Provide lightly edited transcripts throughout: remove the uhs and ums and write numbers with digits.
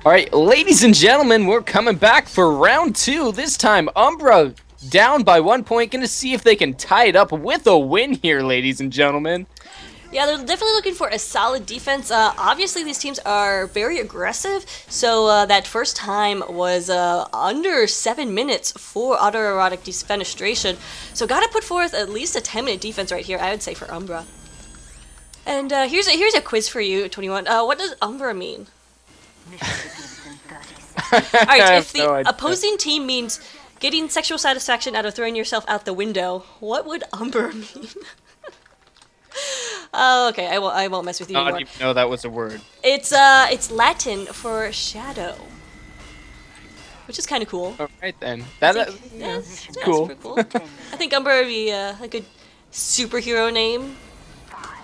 Alright, ladies and gentlemen, we're coming back for round 2. This time, Umbra down by 1 point. Gonna see if they can tie it up with a win here, ladies and gentlemen. Yeah, they're definitely looking for a solid defense. Obviously, these teams are very aggressive, so that first time was under 7 minutes for Auto-Erotic Defenestration. So gotta put forth at least a 10-minute defense right here, I would say, for Umbra. And here's a quiz for you, 21. What does Umbra mean? Alright, if the opposing team means getting sexual satisfaction out of throwing yourself out the window, what would Umbra mean? Oh, okay, I won't mess with you anymore. I didn't even know that was a word. It's Latin for shadow, which is kind of cool. Alright then. That's cool. Super cool. I think Umbra would be a good superhero name.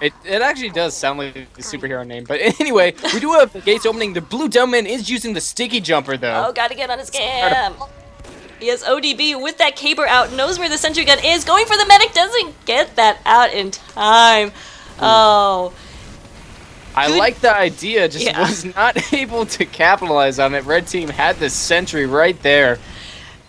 It actually does sound like a superhero name, but anyway, we do have the gates opening. The blue Domain is using the sticky jumper though. Oh, gotta get on his cam. Yes, ODB with that caber out, knows where the sentry gun is, going for the medic, doesn't get that out in time. Oh. I like the idea, just was not able to capitalize on it. Red team had the sentry right there.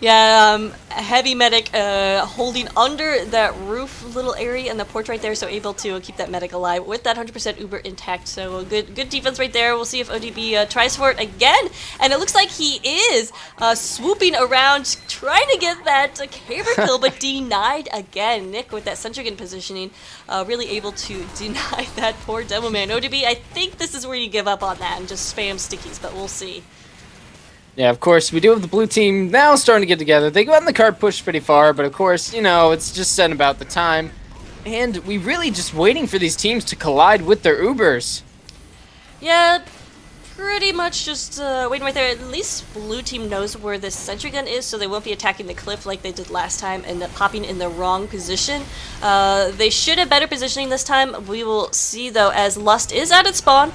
Yeah, heavy medic holding under that roof little area in the porch right there, so able to keep that medic alive with that 100% Uber intact. So good defense right there. We'll see if ODB tries for it again, and it looks like he is swooping around trying to get that caber kill, but denied again. Nick with that sentry gun positioning, really able to deny that poor demo man. ODB, I think this is where you give up on that and just spam stickies, but we'll see. Yeah, of course, we do have the blue team now starting to get together. They go out in the card push pretty far, but of course, you know, it's just setting about the time. And we really just waiting for these teams to collide with their Ubers. Yeah, pretty much just waiting right there. At least blue team knows where this sentry gun is, so they won't be attacking the cliff like they did last time and popping in the wrong position. They should have better positioning this time. We will see, though, as Lust is out at spawn,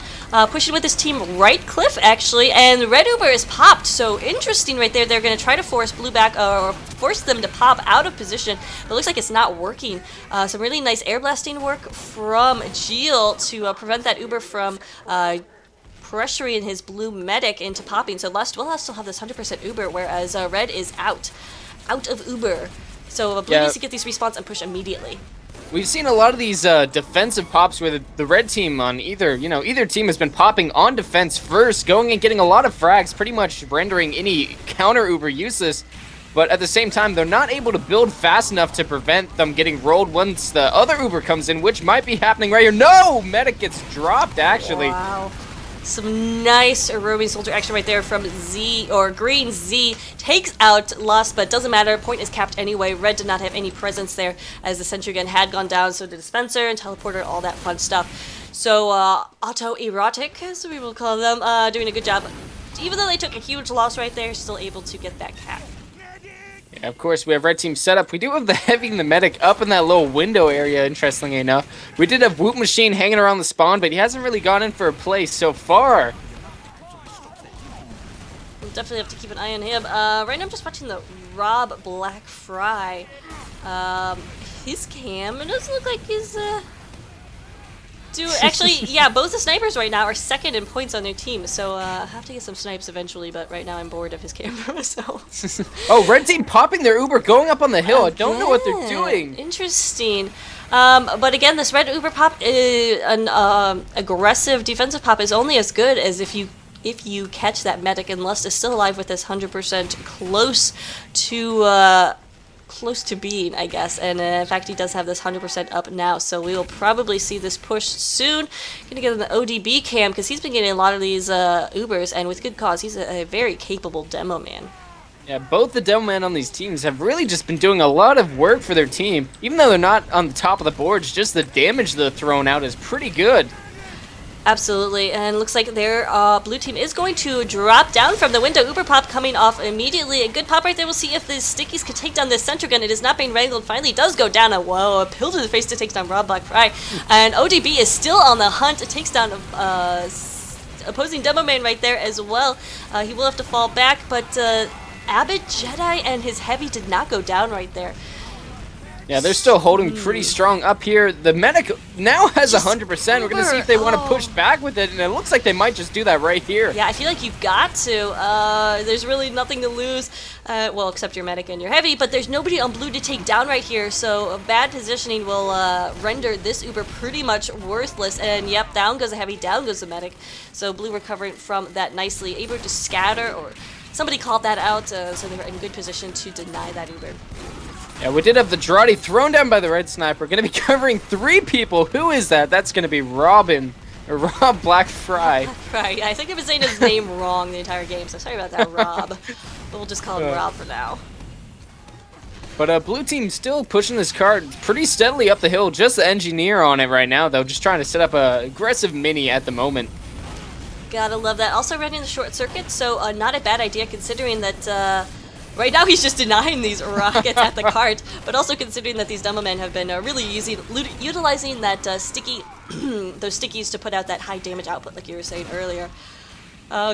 pushing with his team right cliff, actually, and red Uber is popped, so interesting right there. They're going to try to force blue back, or force them to pop out of position, but it looks like it's not working. Some really nice air blasting work from Geel to prevent that Uber from pressuring his blue medic into popping. So Lust will still have this 100% Uber, whereas red is out of Uber. So blue needs to get these respawns and push immediately. We've seen a lot of these defensive pops where the red team on either team has been popping on defense first, going and getting a lot of frags, pretty much rendering any counter Uber useless. But at the same time, they're not able to build fast enough to prevent them getting rolled once the other Uber comes in, which might be happening right here. No! Medic gets dropped, actually. Wow. Some nice roaming soldier action right there from Z, or Green Z. Takes out Lust, but doesn't matter. Point is capped anyway. Red did not have any presence there as the sentry gun had gone down, so the dispenser and teleporter, all that fun stuff. So, Auto-Erotic, as we will call them, doing a good job. Even though they took a huge loss right there, still able to get that cap. Yeah, of course, we have red team set up. We do have the heavy and the medic up in that little window area, interestingly enough. We did have Whoop Machine hanging around the spawn, but he hasn't really gone in for a play so far. We'll definitely have to keep an eye on him. Right now I'm just watching the Rob Black Fry. His cam, it doesn't look like he's actually, yeah, both the snipers right now are second in points on their team, so I have to get some snipes eventually, but right now I'm bored of his camera, so. Oh, red team popping their Uber, going up on the hill. I don't know what they're doing. Interesting. But again, this red Uber pop, an aggressive defensive pop, is only as good as if you catch that medic, and Lust is still alive with this 100% close to being, I guess, and in fact he does have this 100% up now, so we will probably see this push soon. Gonna get on the ODB cam because he's been getting a lot of these Ubers, and with good cause. He's a very capable demo man. Yeah, both the demo men on these teams have really just been doing a lot of work for their team, even though they're not on the top of the boards. Just the damage they're throwing out is pretty good. Absolutely, and it looks like their blue team is going to drop down from the window. Uber pop coming off immediately. A good pop right there. We'll see if the stickies can take down this center gun. It is not being wrangled. Finally does go down. A pill to the face to take down Rob Black Fry. And ODB is still on the hunt. It takes down opposing demo man right there as well. He will have to fall back, but Abbott Jedi and his heavy did not go down right there. Yeah, they're still holding pretty strong up here. The medic now has 100%. We're going to see if they want to push back with it, and it looks like they might just do that right here. Yeah, I feel like you've got to. There's really nothing to lose, well, except your medic and your heavy, but there's nobody on blue to take down right here, so a bad positioning will render this Uber pretty much worthless, and yep, down goes the heavy, down goes the medic. So blue recovering from that nicely, able to scatter, or somebody called that out, so they're in good position to deny that Uber. Yeah, we did have the Jarate thrown down by the red sniper. Going to be covering 3 people. Who is that? That's going to be Robin, or Rob Blackfry. Right, I think I've been saying his name wrong the entire game, so sorry about that, Rob. But we'll just call him Rob for now. But blue team still pushing this cart pretty steadily up the hill. Just the engineer on it right now, though. Just trying to set up a aggressive mini at the moment. Gotta love that. Also running the short circuit, so not a bad idea considering that right now he's just denying these rockets at the cart, but also considering that these demo men have been really utilizing that sticky, those stickies to put out that high damage output like you were saying earlier.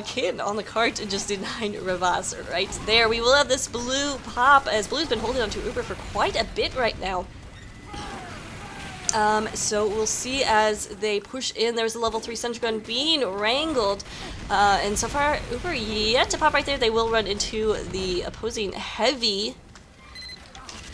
Kid on the cart and just denying Ravas right there. We will have this blue pop, as blue's been holding on to Uber for quite a bit right now. So we'll see as they push in. There's a level 3 sentry gun being wrangled. And so far, Uber yet to pop right there. They will run into the opposing heavy.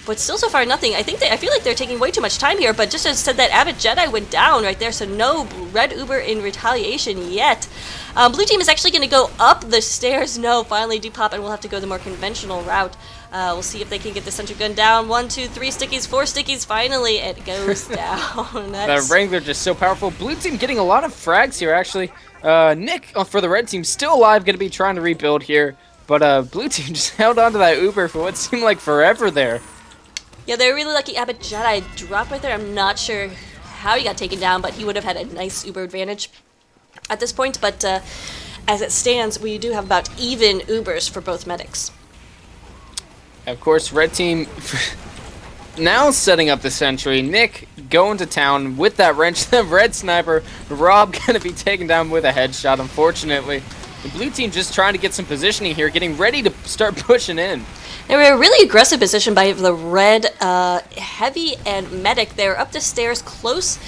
But still so far nothing. I feel like they're taking way too much time here, but just as said that Avid Jedi went down right there, so no red Uber in retaliation yet. Blue team is actually going to go up the stairs. No, finally do pop, and we'll have to go the more conventional route. We'll see if they can get the sentry gun down. 1, 2, 3 stickies, 4 stickies. Finally, it goes down. The Wrangler just so powerful. Blue team getting a lot of frags here, actually. Nick, for the red team, still alive, going to be trying to rebuild here. But blue team just held on to that Uber for what seemed like forever there. Yeah, they're really lucky Abbott Jedi dropped right there. I'm not sure how he got taken down, but he would have had a nice Uber advantage at this point. But as it stands, we do have about even Ubers for both medics. Of course, red team now setting up the sentry. Nick going to town with that wrench. The red sniper, Rob, going to be taken down with a headshot, unfortunately. The blue team just trying to get some positioning here, getting ready to start pushing in. They were a really aggressive position by the red heavy and medic. They're up the stairs close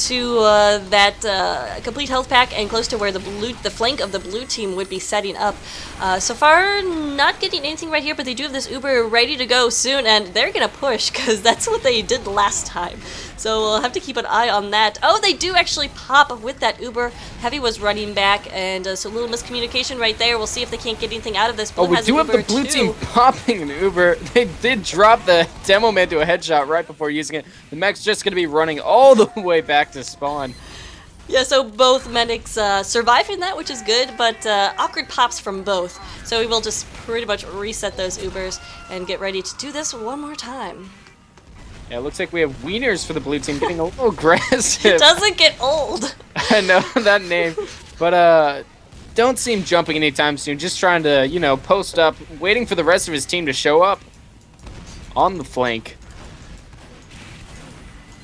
to that complete health pack and close to where the flank of the blue team would be setting up. So far, not getting anything right here, but they do have this Uber ready to go soon, and they're going to push because that's what they did last time. So we'll have to keep an eye on that. Oh, they do actually pop with that Uber. Heavy was running back, and so a little miscommunication right there. We'll see if they can't get anything out of this. Blue we do have the blue team popping an Uber. They did drop the demo man to a headshot right before using it. The mech's just going to be running all the way back to spawn. Yeah, so both medics surviving that, which is good, but awkward pops from both. So we will just pretty much reset those Ubers and get ready to do this one more time. Yeah, it looks like we have wieners for the blue team getting a little aggressive. It doesn't get old. I know that name, but don't see him jumping anytime soon. Just trying to, you know, post up, waiting for the rest of his team to show up on the flank.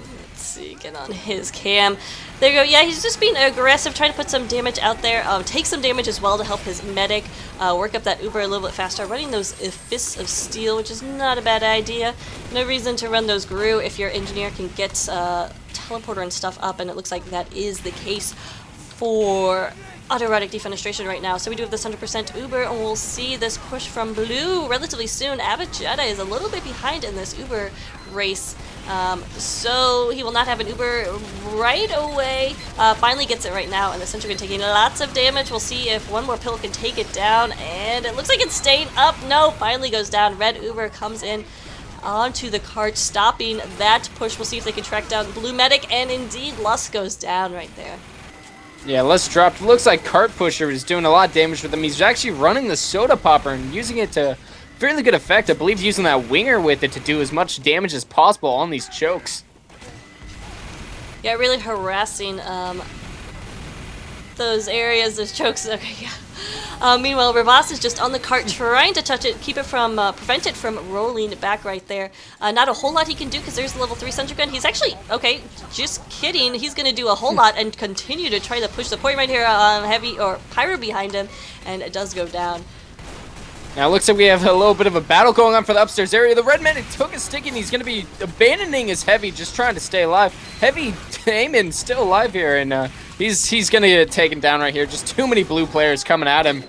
Let's see, get on his cam. There you go. Yeah, he's just being aggressive, trying to put some damage out there. Take some damage as well to help his medic work up that Uber a little bit faster. Running those Fists of Steel, which is not a bad idea. No reason to run those Gru if your engineer can get teleporter and stuff up, and it looks like that is the case for Auto-Erotic Defenestration right now. So we do have this 100% Uber, and we'll see this push from blue relatively soon. Avid Jedi is a little bit behind in this Uber race. So he will not have an Uber right away. Finally gets it right now, and the sentry gun taking lots of damage. We'll see if one more pill can take it down, and it looks like it's staying up. No, finally goes down. Red Uber comes in onto the cart, stopping that push. We'll see if they can track down Blue Medic, and indeed, Lust goes down right there. Yeah, Lust dropped. Looks like Cart Pusher is doing a lot of damage with him. He's actually running the Soda Popper and using it to fairly good effect. I believe using that winger with it to do as much damage as possible on these chokes. Yeah, really harassing those areas, those chokes. Okay, yeah. Meanwhile, Ravas is just on the cart trying to touch it, keep it from, prevent it from rolling back right there. Not a whole lot he can do because there's the level 3 sentry gun. He's actually, okay, just kidding. He's going to do a whole lot and continue to try to push the point right here. Heavy or Pyro behind him, and it does go down. Now it looks like we have a little bit of a battle going on for the upstairs area. The red medic took a stick and he's going to be abandoning his heavy, just trying to stay alive. Heavy Damon still alive here, and he's going to get taken down right here. Just too many blue players coming at him.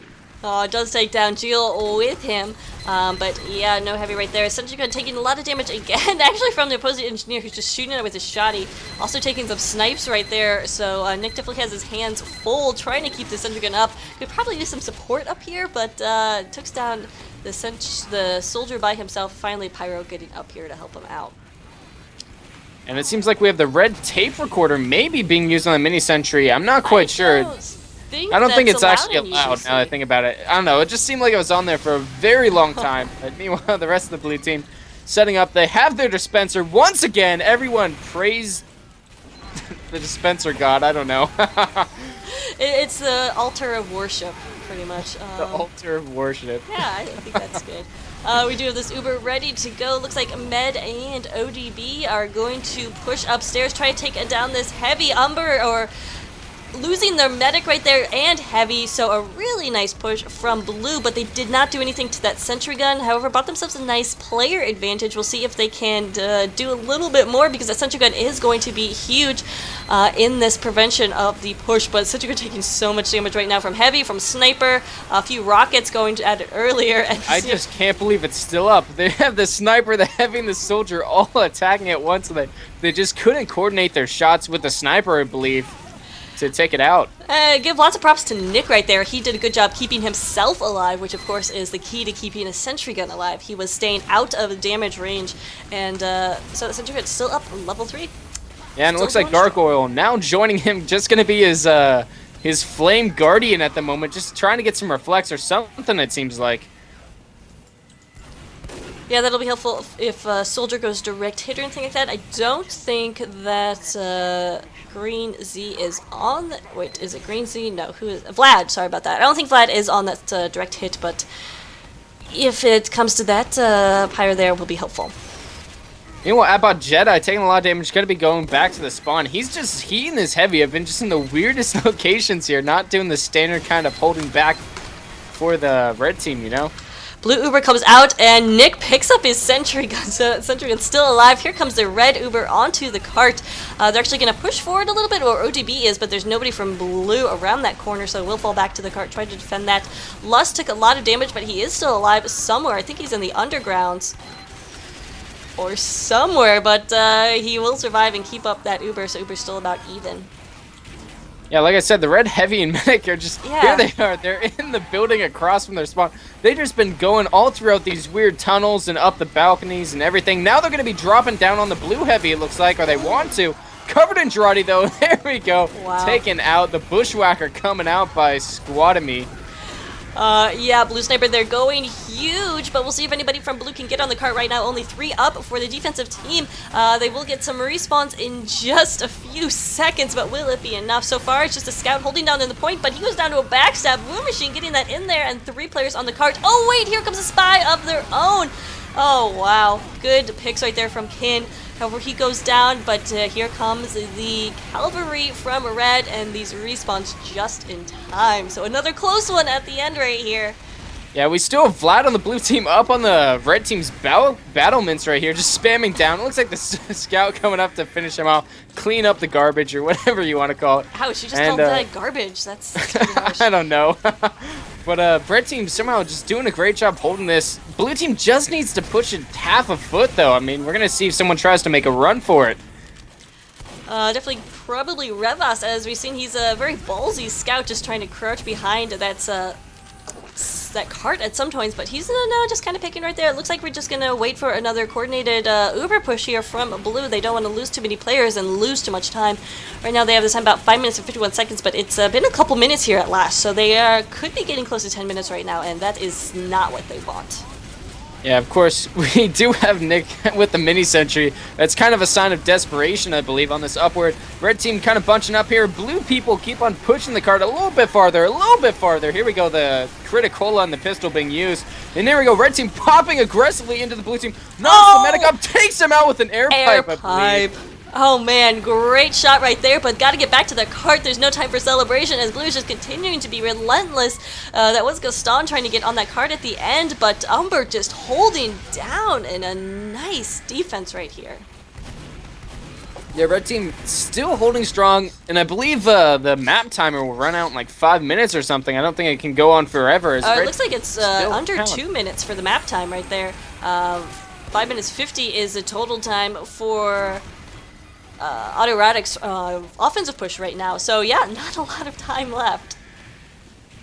Oh, it does take down Jill with him. But yeah, no heavy right there. Sentry Gun taking a lot of damage again, actually from the opposing engineer who's just shooting it with his shotty. Also taking some snipes right there. So Nick definitely has his hands full trying to keep the Sentry Gun up. Could probably use some support up here, but took down the soldier by himself. Finally, Pyro getting up here to help him out. And it seems like we have the red tape recorder maybe being used on the mini sentry. I'm not quite sure. I don't think it's actually allowed now that I think about it. I don't know. It just seemed like it was on there for a very long time. But meanwhile, the rest of the blue team setting up. They have their dispenser. Once again, everyone praise the dispenser god. I don't know. It's the altar of worship, pretty much. The altar of worship. Yeah, I think that's good. We do have this Uber ready to go. Looks like Med and ODB are going to push upstairs, try to take down this heavy Umbra, or losing their medic right there and heavy, so a really nice push from blue, but they did not do anything to that sentry gun. However, bought themselves a nice player advantage. We'll see if they can do a little bit more, because that sentry gun is going to be huge in this prevention of the push, but sentry gun taking so much damage right now from heavy, from sniper, a few rockets going at it earlier. And I just can't believe it's still up. They have the sniper, the heavy, and the soldier all attacking at once, and they just couldn't coordinate their shots with the sniper, I believe, to take it out. Give lots of props to Nick right there. He did a good job keeping himself alive, which of course is the key to keeping a sentry gun alive. He was staying out of damage range, and so the sentry gun's still up level 3. Yeah, and it looks like Gargoyle now joining him, just going to be his Flame Guardian at the moment, just trying to get some reflex or something, it seems like. Yeah, that'll be helpful if Soldier goes direct hit or anything like that. I don't think that Green Z is on. Wait, is it Green Z? No, who is Vlad? Sorry about that. I don't think Vlad is on that direct hit, but if it comes to that, Pyre there will be helpful. Meanwhile, about Jedi taking a lot of damage, going to be going back to the spawn. He and his heavy have been just in the weirdest locations here, not doing the standard kind of holding back for the red team, you know? Blue Uber comes out, and Nick picks up his sentry gun. So sentry gun's still alive. Here comes the red Uber onto the cart. They're actually going to push forward a little bit, or ODB is, but there's nobody from blue around that corner, so we'll fall back to the cart, try to defend that. Lust took a lot of damage, but he is still alive somewhere. I think he's in the undergrounds or somewhere, but he will survive and keep up that Uber, so Uber's still about even. Yeah, like I said, the red heavy and medic are just, here they are. They're in the building across from their spawn. They've just been going all throughout these weird tunnels and up the balconies and everything. Now they're going to be dropping down on the blue heavy, it looks like, or they want to. Covered in Girardi, though. There we go. Wow. Taken out. The Bushwhacker coming out by Squademy. Yeah, Blue Sniper, they're going huge, but we'll see if anybody from Blue can get on the cart right now. Only 3 up for the defensive team. They will get some respawns in just a few seconds, but will it be enough? So far, it's just a scout holding down in the point, but he goes down to a backstab. War Machine getting that in there, and 3 players on the cart. Oh, wait, here comes a spy of their own. Oh, wow. Good picks right there from Kin. However, he goes down, but here comes the cavalry from red, and these respawns just in time. So another close one at the end right here. Yeah, we still have Vlad on the blue team up on the red team's battlements right here, just spamming down. It looks like the scout coming up to finish him off, clean up the garbage or whatever you want to call it. Ouch, you just called that garbage. That's pretty harsh. I don't know. But red team somehow just doing a great job holding this. Blue team just needs to push it half a foot, though. I mean, we're going to see if someone tries to make a run for it. Definitely probably Revas, as we've seen. He's a very ballsy scout, just trying to crouch behind that cart at some points, but he's now just kind of picking right there. It looks like we're just going to wait for another coordinated Uber push here from Blue. They don't want to lose too many players and lose too much time. Right now they have this time about 5 minutes and 51 seconds, but it's been a couple minutes here at last, so they could be getting close to 10 minutes right now, and that is not what they want. Yeah, of course, we do have Nick with the mini sentry. That's kind of a sign of desperation, I believe, on this upward. Red team kind of bunching up here. Blue people keep on pushing the cart a little bit farther, a little bit farther. Here we go, the Criticola and the pistol being used. And there we go, red team popping aggressively into the blue team. Knocks the medic up, takes him out with an air pipe, I believe. Oh man, great shot right there, but gotta get back to the cart. There's no time for celebration as Blue is just continuing to be relentless. That was Gaston trying to get on that cart at the end, but Umbra just holding down in a nice defense right here. Yeah, red team still holding strong, and I believe the map timer will run out in like 5 minutes or something. I don't think it can go on forever. It looks like it's under 2 minutes for the map time right there. 5 minutes 50 is the total time for Auto-Erotic's offensive push right now. So yeah, not a lot of time left.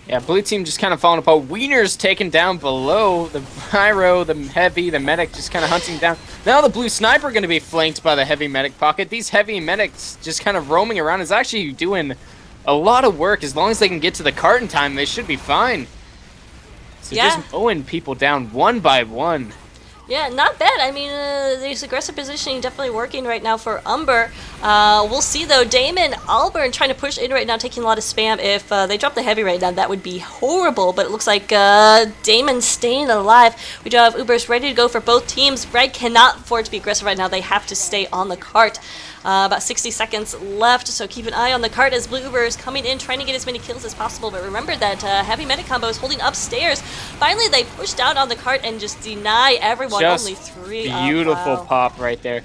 Yeah, blue team just kind of falling apart. Wiener's taken down below. The pyro, the heavy, the medic just kind of hunting down. Now the blue sniper going to be flanked by the heavy medic pocket. These heavy medics just kind of roaming around is actually doing a lot of work. As long as they can get to the cart in time, they should be fine. So yeah, just mowing people down one by one. Yeah, not bad. I mean, this aggressive positioning definitely working right now for Umbra. We'll see, though. Damon, Alburn trying to push in right now, taking a lot of spam. If they drop the heavy right now, that would be horrible. But it looks like Damon's staying alive. We do have Ubers ready to go for both teams. Red cannot afford to be aggressive right now. They have to stay on the cart. About 60 seconds left, so keep an eye on the cart as Blue Uber is coming in, trying to get as many kills as possible. But remember that heavy medic combo is holding upstairs. Finally, they push down on the cart and just deny everyone. Just only 3. Beautiful wow. pop right there.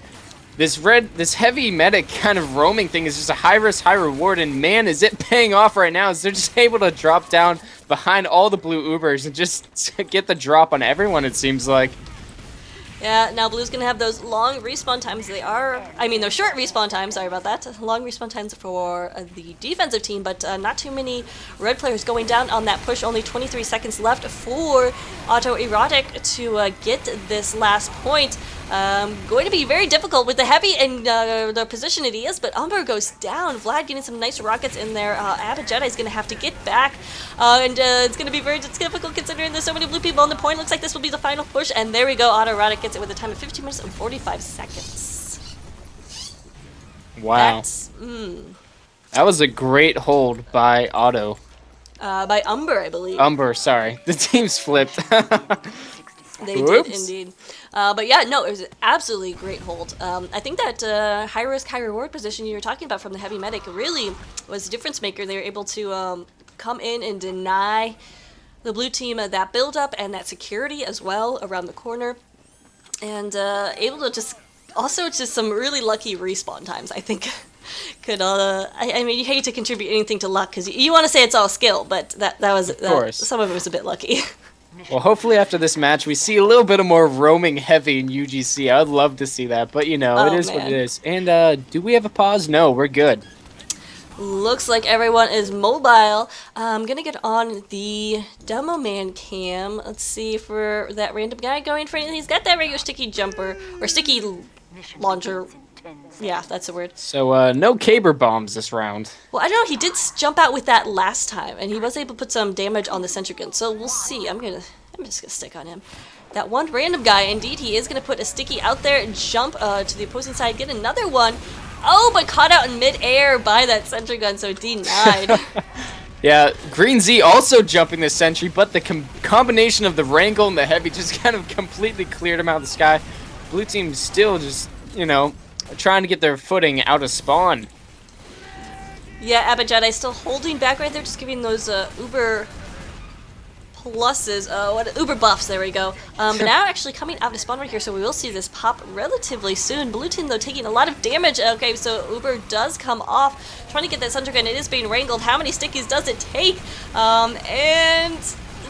This heavy medic kind of roaming thing is just a high risk, high reward, and man, is it paying off right now as they're just able to drop down behind all the blue Ubers and just get the drop on everyone, it seems like. Yeah, now Blue's gonna have those long respawn times. They're short respawn times, sorry about that. Long respawn times for the defensive team, but not too many red players going down on that push. Only 23 seconds left for Auto-Erotic to get this last point. Going to be very difficult with the heavy and the position it is, but Umbra goes down. Vlad getting some nice rockets in there. Abbott Jedi's going to have to get back, and it's going to be very difficult considering there's so many blue people on the point. Looks like this will be the final push, and there we go. Auto-Erotic gets it with a time of 15 minutes and 45 seconds. Wow. That was a great hold by Auto. By Umbra, I believe. Umbra, sorry. The team's flipped. They did indeed. But yeah, no, it was an absolutely great hold. I think that high risk, high reward position you were talking about from the heavy medic really was a difference maker. They were able to come in and deny the blue team that build up and that security as well around the corner, and able to just some really lucky respawn times. I think could I mean, you hate to contribute anything to luck because you want to say it's all skill, but that was some of it was a bit lucky. Well, hopefully after this match, we see a little bit of more roaming heavy in UGC. I would love to see that, but you know, it is what it is. And do we have a pause? No, we're good. Looks like everyone is mobile. I'm gonna get on the demo man cam. Let's see for that random guy going for anything. He's got that regular sticky jumper or sticky launcher. Yeah, that's the word. So, no caber bombs this round. Well, I don't know. He did jump out with that last time, and he was able to put some damage on the sentry gun. So we'll see. I'm just gonna stick on him. That one random guy, indeed, he is gonna put a sticky out there and jump to the opposing side, get another one. Oh, but caught out in mid-air by that sentry gun, so denied. Yeah, Green Z also jumping the sentry, but the combination of the Wrangle and the Heavy just kind of completely cleared him out of the sky. Blue team still just, you know, trying to get their footing out of spawn. Yeah, Abbott Jedi still holding back right there, just giving those Uber pluses, Uber buffs, there we go. But now actually coming out of spawn right here, so we will see this pop relatively soon. Blue team, though, taking a lot of damage. Okay, so Uber does come off, trying to get that Thunder Gun. It is being wrangled. How many stickies does it take? And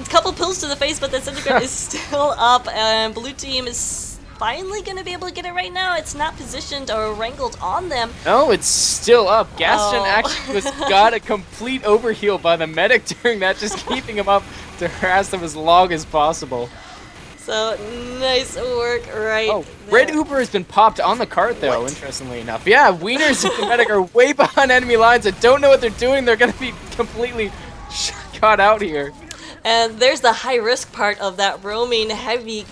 a couple pills to the face, but that Thunder Gun is still up, and Blue team is finally going to be able to get it right now. It's not positioned or wrangled on them. No, it's still up. Gaston actually got a complete overheal by the medic during that, just keeping him up to harass them as long as possible. So, nice work right Oh, there. Red Uber has been popped on the cart, though, interestingly enough. Yeah, Wieners and the medic are way behind enemy lines and don't know what they're doing. They're going to be completely caught out here. And there's the high-risk part of that roaming heavy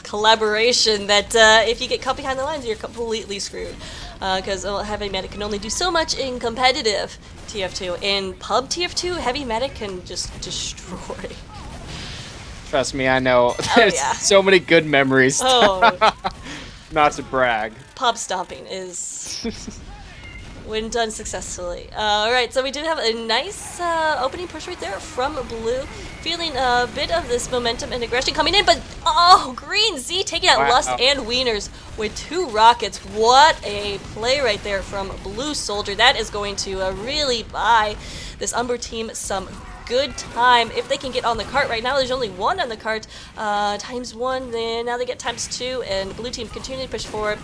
collaboration that if you get caught behind the lines, you're completely screwed. Because Heavy Medic can only do so much in competitive TF2. In pub TF2, Heavy Medic can just destroy. Trust me, I know. There's so many good memories. Oh. Not to brag. pop stomping is when done successfully. Alright, so we did have a nice opening push right there from blue. Feeling a bit of this momentum and aggression coming in, but oh, green Z taking out Lust and Wieners with 2 rockets. What a play right there from Blue Soldier. That is going to really buy this Umbra team some good time if they can get on the cart. Right now there's only 1 on the cart, ×1, then now they get ×2, and blue team continuing to push forward.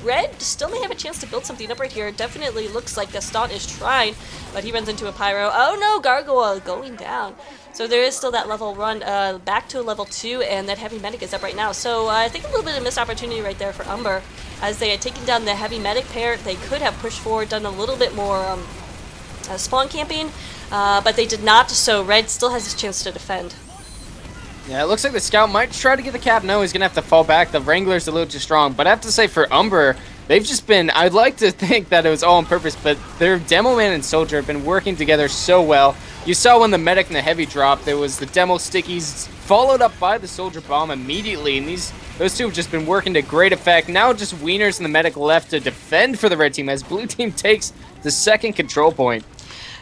Red still may have a chance to build something up right here. Definitely looks like Gaston is trying, but he runs into a pyro. Oh no, Gargoyle going down. So there is still that level run back to a level 2, and that heavy medic is up right now. So I think a little bit of missed opportunity right there for Umbra. As they had taken down the heavy medic pair, they could have pushed forward, done a little bit more spawn camping, but they did not, so Red still has his chance to defend. Yeah, it looks like the scout might try to get the cap. No, he's going to have to fall back. The Wrangler's a little too strong. But I have to say, for Umbra, they've just been... I'd like to think that it was all on purpose, but their Demo Man and Soldier have been working together so well. You saw when the medic and the heavy dropped, there was the Demo Stickies followed up by the Soldier Bomb immediately. And those two have just been working to great effect. Now just Wieners and the medic left to defend for the red team as blue team takes the second control point.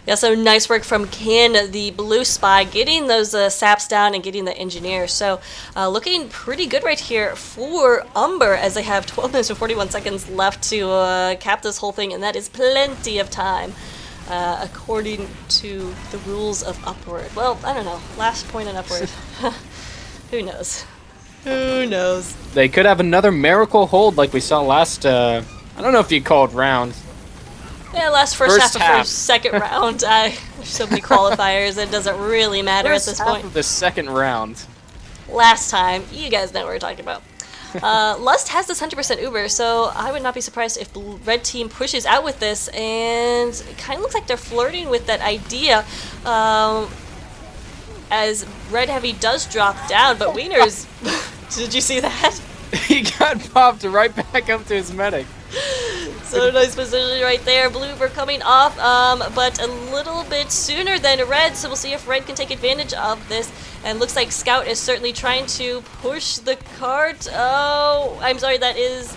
Yeah, so nice work from Kin, the blue spy, getting those saps down and getting the engineer. So looking pretty good right here for Umbra as they have 12 minutes and 41 seconds left to cap this whole thing, and that is plenty of time according to the rules of Upward. Well, I don't know. Last point on Upward. Who knows? Who knows? They could have another miracle hold like we saw last, I don't know if you called round. Yeah, last first half of second round. There's so many qualifiers, it doesn't really matter at this point. First half of the second round. Last time, you guys know what we're talking about. Lust has this 100% Uber, so I would not be surprised if red team pushes out with this, and it kind of looks like they're flirting with that idea. As Red Heavy does drop down, but Wieners, did you see that? He got popped right back up to his medic. So nice position right there. Blue were coming off, but a little bit sooner than Red, so we'll see if Red can take advantage of this. And looks like Scout is certainly trying to push the cart. Oh, I'm sorry, that is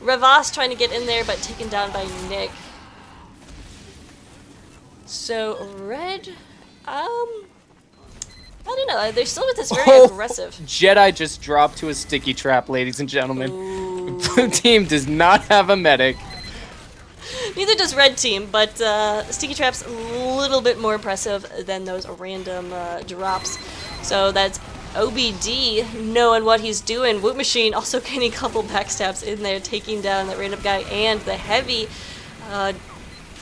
Revas trying to get in there, but taken down by Nick. So Red, I don't know, they're still with this very aggressive. Jedi just dropped to a sticky trap, ladies and gentlemen. Ooh. Blue team does not have a medic. Neither does red team, but sticky trap's a little bit more impressive than those random drops. So that's OBD knowing what he's doing. Woot Machine also getting a couple backstabs in there, taking down that random guy and the heavy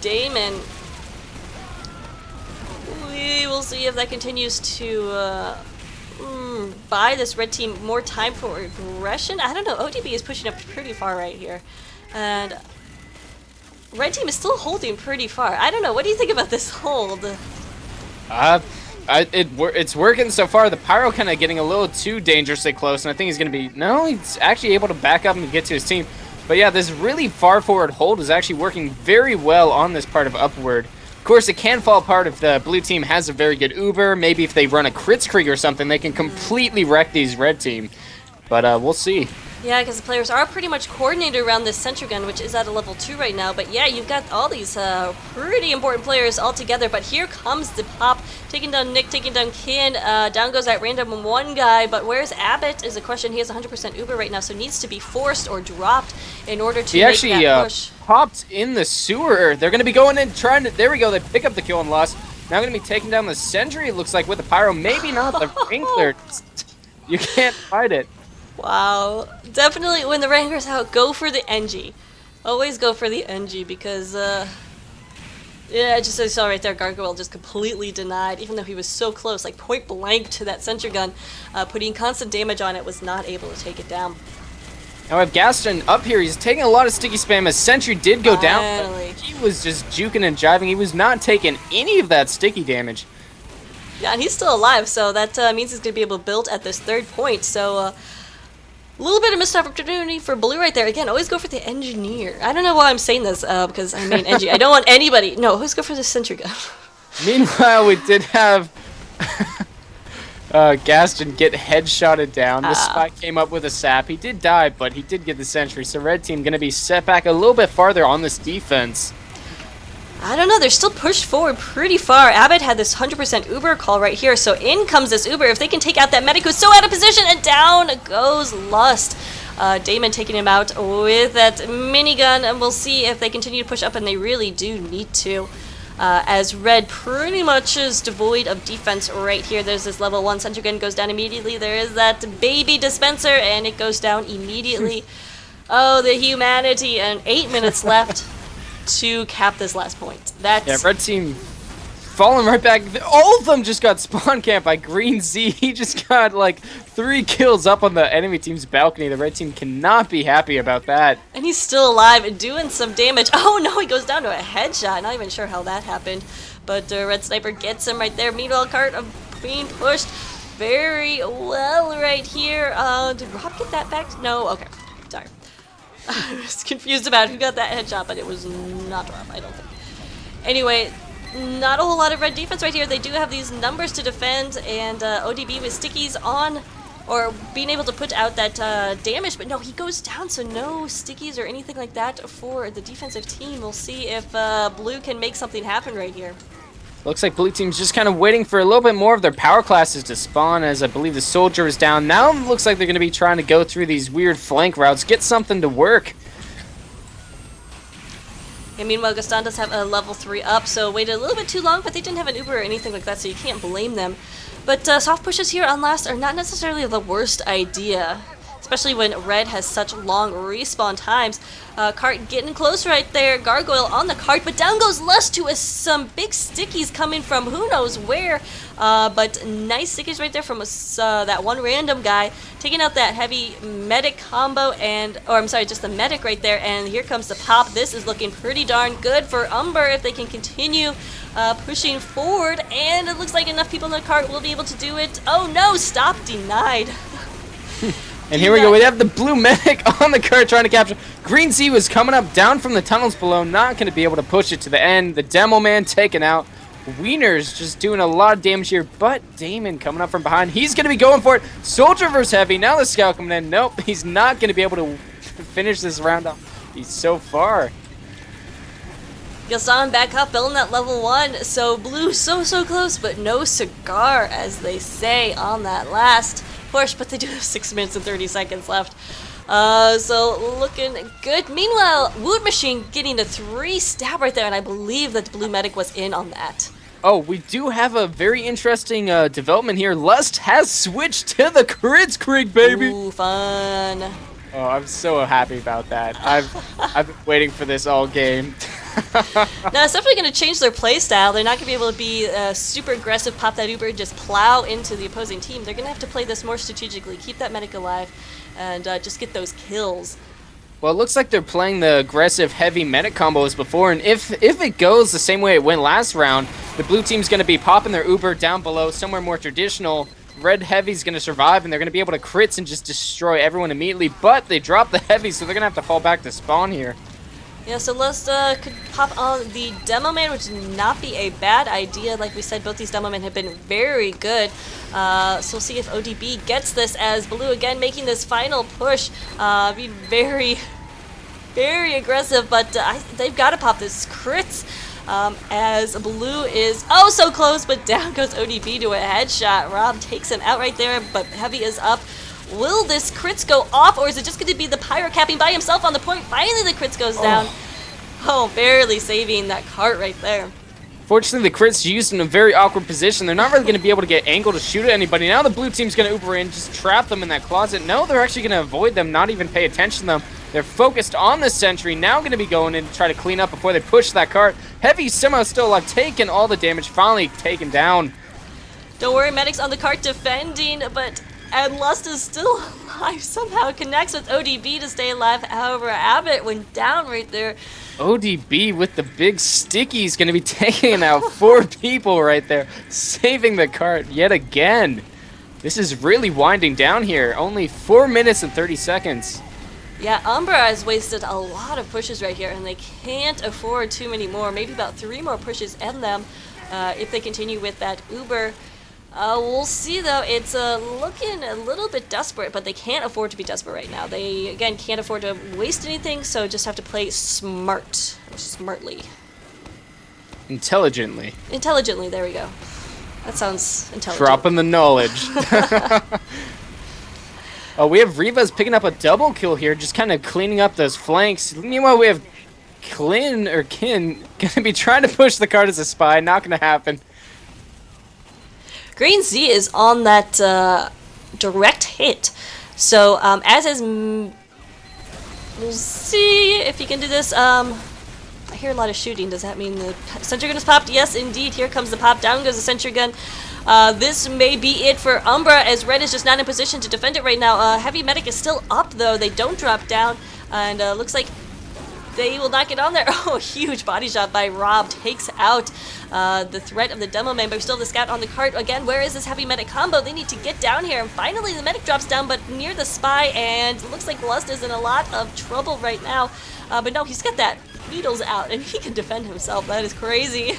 Damon. We will see if that continues to buy this red team more time for aggression. I don't know, ODB is pushing up pretty far right here. And red team is still holding pretty far. I don't know, what do you think about this hold? It's working so far. The Pyro kind of getting a little too dangerously close, and I think he's going to be... No, he's actually able to back up and get to his team. But yeah, this really far forward hold is actually working very well on this part of Upward. Of course, it can fall apart if the blue team has a very good Uber. Maybe if they run a Kritzkrieg or something, they can completely wreck these red team. But we'll see. Yeah, because the players are pretty much coordinated around this sentry gun, which is at a level 2 right now. But yeah, you've got all these pretty important players all together. But here comes the pop, taking down Nick, taking down Kin. Down goes that random one guy. But where's Abbott is a question. He has 100% Uber right now, so needs to be forced or dropped in order to make that push. Popped in the sewer. They're going to be going in, trying to... There we go. They pick up the kill and loss. Now going to be taking down the sentry, it looks like, with the Pyro. Maybe not the Wrangler. You can't fight it. Wow. Definitely, when the Ranger's out, go for the NG. Always go for the NG because, yeah, just as I saw right there, Gargoyle just completely denied, even though he was so close, like point blank to that sentry gun, putting constant damage on it, was not able to take it down. Now we have Gaston up here. He's taking a lot of sticky spam as Sentry did go down. But he was just juking and jiving. He was not taking any of that sticky damage. Yeah, and he's still alive, so that means he's going to be able to build at this third point. So a little bit of missed opportunity for Blue right there. Again, always go for the Engineer. I don't know why I'm saying this, because I mean NG. I don't want anybody. No, always go for the Sentry gun. Meanwhile, we did have... Gaston get headshotted down. The spike came up with a sap. He did die, but he did get the sentry. So red team going to be set back a little bit farther on this defense. I don't know, they're still pushed forward pretty far. Abbott had this 100% Uber call right here, so in comes this Uber. If they can take out that medic who's so out of position, and down goes Lust. Damon taking him out with that minigun, and we'll see if they continue to push up, and they really do need to. As red pretty much is devoid of defense right here. There's this level 1 sentry gun, goes down immediately. There is that baby dispenser, and it goes down immediately. Oh, the humanity, and 8 minutes left to cap this last point. Yeah, red team falling right back. All of them just got spawn camped by Green Z. He just got like 3 kills up on the enemy team's balcony. The red team cannot be happy about that. And he's still alive and doing some damage. Oh no, he goes down to a headshot. Not even sure how that happened. But Red Sniper gets him right there. Meanwhile, Cart being pushed very well right here. Did Rob get that back? No? Okay. Sorry. I was confused about who got that headshot, but it was not Rob, I don't think. Anyway, not a whole lot of red defense right here. They do have these numbers to defend, and ODB with stickies on, or being able to put out that damage, but no, he goes down, so no stickies or anything like that for the defensive team. We'll see if blue can make something happen right here. Looks like blue team's just kind of waiting for a little bit more of their power classes to spawn, as I believe the soldier is down. Now it looks like they're going to be trying to go through these weird flank routes, get something to work. And meanwhile, Gaston does have a level 3 up, so waited a little bit too long, but they didn't have an Uber or anything like that, so you can't blame them. But soft pushes here on last are not necessarily the worst idea, especially when red has such long respawn times. Cart getting close right there, Gargoyle on the cart, but down goes Lust to some big stickies coming from who knows where. But nice stickies right there from that one random guy, taking out that heavy medic combo, or I'm sorry, just the medic right there, and here comes the pop. This is looking pretty darn good for Umbra if they can continue pushing forward, and it looks like enough people in the cart will be able to do it. Oh no, stop, denied. And here we go, we have the blue medic on the cart trying to capture. Green Z was coming up down from the tunnels below, not going to be able to push it to the end. The demo man taken out. Wiener's just doing a lot of damage here, but Damon coming up from behind. He's going to be going for it. Soldier versus Heavy. Now the scout coming in. Nope, he's not going to be able to finish this round off. He's so far. Gaston back up, building that level 1. So blue so close, but no cigar, as they say on that last push. But they do have 6 minutes and 30 seconds left. So looking good. Meanwhile, Wood Machine getting a 3 stab right there, and I believe that the blue medic was in on that. Oh, we do have a very interesting development here. Lust has switched to the crits creek, baby. Ooh, fun. Oh, I'm so happy about that. I've been waiting for this all game. Now, it's definitely going to change their playstyle. They're not going to be able to be super aggressive, pop that Uber, just plow into the opposing team. They're going to have to play this more strategically, keep that medic alive, and just get those kills. Well, it looks like they're playing the aggressive heavy medic combos before, and if it goes the same way it went last round, the blue team's going to be popping their Uber down below, somewhere more traditional. Red Heavy's going to survive, and they're going to be able to crits and just destroy everyone immediately, but they drop the Heavy, so they're going to have to fall back to spawn here. Yeah, so Lust could pop on the Demo Man, which would not be a bad idea. Like we said, both these Demo Men have been very good. So we'll see if ODB gets this, as Blue again making this final push. Being very, very aggressive, but they've got to pop this crits. As Blue is oh so close, but down goes ODB to a headshot. Rob takes him out right there, but Heavy is up. Will this crits go off, or is it just going to be the pyro capping by himself on the point? Finally, the crits goes down. Oh, barely saving that cart right there. Fortunately, the crits used in a very awkward position. They're not really going to be able to get angle to shoot at anybody. Now the blue team's going to Uber in, just trap them in that closet. No, they're actually going to avoid them, not even pay attention to them. They're focused on the sentry, now going to be going in to try to clean up before they push that cart. Heavy somehow still alive, taking all the damage, finally taken down. Don't worry, Medic's on the cart defending, but and Lust is still alive, somehow connects with ODB to stay alive. However, Abbott went down right there. ODB with the big stickies going to be taking out 4 people right there, saving the cart yet again. This is really winding down here. Only 4 minutes and 30 seconds. Yeah, Umbra has wasted a lot of pushes right here, and they can't afford too many more. Maybe about 3 more pushes in them if they continue with that Uber. We'll see though. It's looking a little bit desperate, but they can't afford to be desperate right now. They, again, can't afford to waste anything, so just have to play smart. Or smartly. Intelligently. Intelligently, there we go. That sounds intelligent. Dropping the knowledge. Oh, we have Reva's picking up a double kill here, just kind of cleaning up those flanks. Meanwhile, we have Kin gonna be trying to push the card as a spy. Not gonna happen. Green Z is on that direct hit. So, as is... we'll see if he can do this. I hear a lot of shooting. Does that mean the sentry gun is popped? Yes, indeed. Here comes the pop. Down goes the sentry gun. This may be it for Umbra, as Red is just not in position to defend it right now. Heavy Medic is still up, though. They don't drop down. And looks like they will not get on there. Oh, huge body shot by Rob. Takes out the threat of the demo man, but still the scout on the cart. Again, where is this Heavy Medic combo? They need to get down here. And finally, the Medic drops down, but near the spy. And it looks like Lust is in a lot of trouble right now. But no, he's got that needles out, and he can defend himself. That is crazy.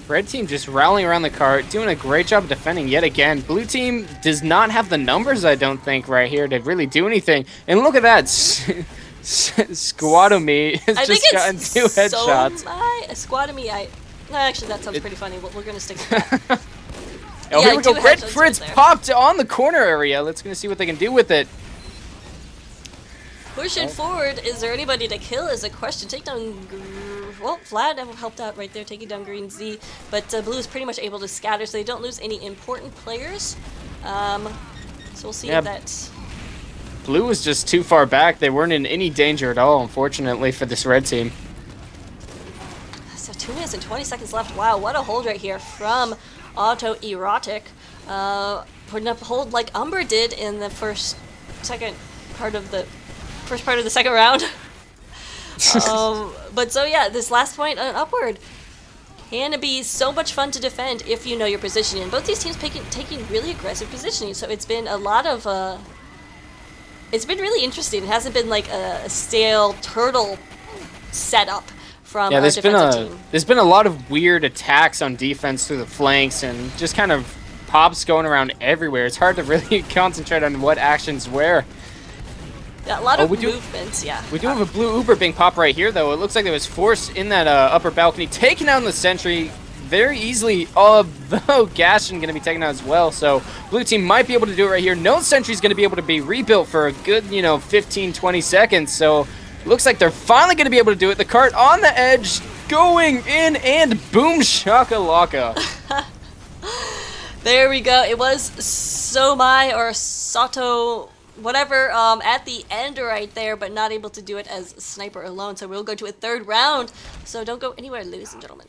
Red team just rallying around the cart, doing a great job defending yet again. Blue team does not have the numbers, I don't think, right here to really do anything. And look at that. Squadomy has just gotten 2 headshots. Squadomy, actually, that sounds pretty funny. We're going to stick with that. Oh, yeah, here we go. Red Fritz right popped on the corner area. Let's gonna see what they can do with it. Pushing forward, is there anybody to kill is a question. Take down, well, Vlad helped out right there, taking down Green Z, but Blue is pretty much able to scatter, so they don't lose any important players. So we'll see if that's... Blue was just too far back. They weren't in any danger at all, unfortunately, for this red team. So 2 minutes and 20 seconds left. Wow, what a hold right here from Auto-Erotic. Putting up a hold like Umbra did in the first part of the second round. But so yeah, this last point upward can be so much fun to defend if you know your positioning. Both these teams taking really aggressive positioning, so it's been a lot of it's been really interesting. It hasn't been like a stale turtle setup from our defensive team. There's been a lot of weird attacks on defense through the flanks and just kind of pops going around everywhere. It's hard to really concentrate on what actions where. Yeah, a lot of movements, yeah. We do have a blue Uber being popped right here, though. It looks like there was force in that upper balcony, taking down the sentry very easily, although Gaston going to be taken out as well. So blue team might be able to do it right here. No sentry's going to be able to be rebuilt for a good, 15, 20 seconds. So looks like they're finally going to be able to do it. The cart on the edge, going in, and boom shakalaka. There we go. It was Somai or Sato, whatever, at the end right there, but not able to do it as Sniper alone. So we'll go to a third round. So don't go anywhere, ladies and gentlemen.